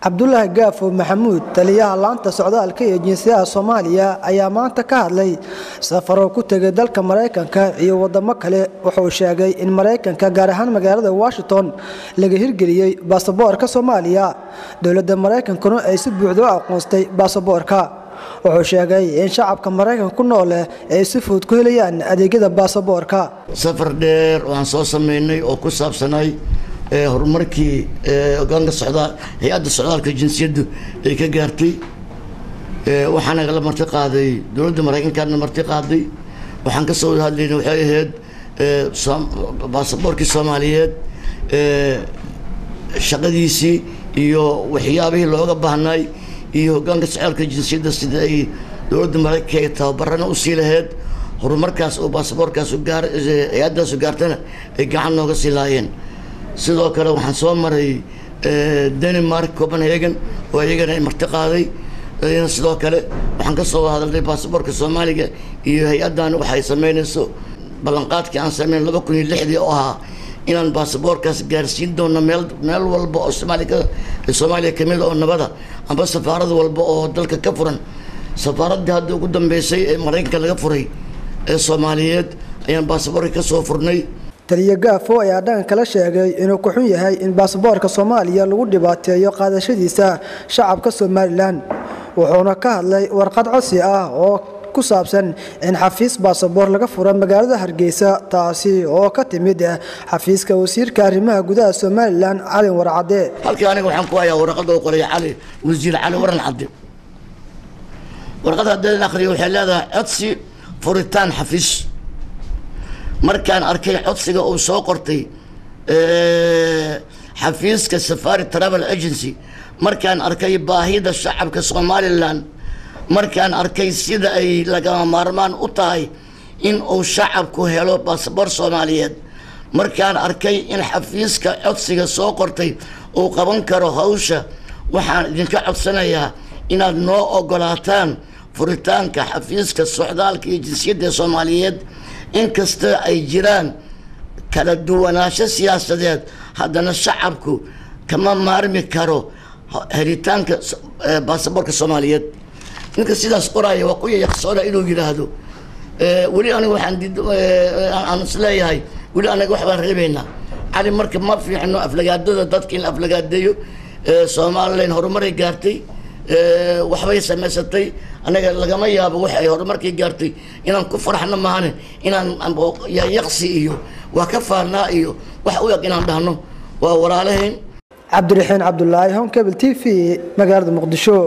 Cabdullaahi Gaafo Maxamuud taliyaha laanta socdaalka ee jinsiyadda Soomaaliya ayaa maanta ka hadlay safaro ku tagay dalka Mareykanka iyo wadamo kale wuxuu sheegay in Mareykanka gaar ahaan magaalada Washington laga hirgeliyay baasaboorka Soomaaliya dowladda Mareykankuna ay si buuxda u aqoonsatay baasaboorka wuxuu sheegay in shacabka Mareykanka ku nool ay si fudud ku helayaan adeegyada baasaboorka safar dheer oo aan soo sameynay oo ku saabsanay horumarkii hogaanka socdaal hay'adda socdaalka jinsiyaddu ay ka gaartay waxaana la marti qaaday dowladda Mareykanka marti qaaday waxaan ka soo hadlaynay waxay ahayd baasaboorkii Soomaaliyeed shaqadiisii iyo waxyaabihii looga baahnay iyo hogaanka socdaalka jinsiyadda sida ay dowladda Mareykanka tababarana u sii lahayd horumarkaas oo baasaboorkaas u gaar hay'addaas u gaartana ay gacan nooga sii laayeen sidoo kale waxaan soo maray Denmark Copenhagen oo iyagana ay marti qaaday sidoo kale waxaan ka soo hadalnay baasaboorka Soomaaliga iyo hay'addan waxay sameynayso ballanqaadkii aan sameyn 2006 oo ahaa inaan baasaboorkaas gaarsiin doono meel walba oo Soomaaliya kamid oo nabada amba safaarad walba oo dalka ka furan safaaradda hadda ugu dambeysay ee Mareykanka laga furay ee Soomaaliyeed ayaan baasaboorka ka soo furnay taliya Gaafo ayaa dhanka kala sheegay inuu ku xun yahay in baasaboorka Soomaaliya lagu dhibaateeyo qaadashadiisa shacabka Soomaaliland wuxuuna ka hadlay warqad codsi ah oo ku saabsan in xafiis baasaboor laga furo magaalada Hargeysa taasi oo ka timid xafiiska wasiirka arrimaha gudaha Soomaaliland Cali Warcade halkii aniga waxaan ku hayaa warqad oo qoray wasiir Cali Warcade warqadda hadda akhriyo waxay leedahay codsi furitaan xafiis markaan arkay codsiga uu soo qortay xafiiska Safari Travel Agency markaan arkay baahida shacabka Soomaaliland markaan arkay sida ay laga maarmaan u tahay in uu shacabku helo baasaboor Soomaaliyeed markaan arkay in xafiiska codsiga soo qortay uu qaban karo hawsha waxaan idinka codsanayaa inaad noo ogolaataan furitaanka xafiiska socdaalka iyo jinsiyadda Soomaaliyeed inkasta ay jiraan kala duwanaansho siyaasadeed haddana shacabku kama maarmi karo helitaanka baasaboorka Soomaaliyeed ninka sidaas qoraya waa ku yaqsoona inuu yiraahdo wali aniga waxaan isleeyahay wali aniga wax baan reebaynaa cali marka ma fiicno aflagaadada dadka in aflagaadeeyo Soomaaliland horumaray gaartay waxbay samaysatay anaga lagama yaabo wax ay horumarkii gaartay inaan ku faraxno maahane inaan yaqsi iyo waa ka faarnaa iyo wax u yaq inaan dhahno waa walaalahayn Cabdiraxiin Cabdullaahi Home Cable TV magaalada Muqdisho.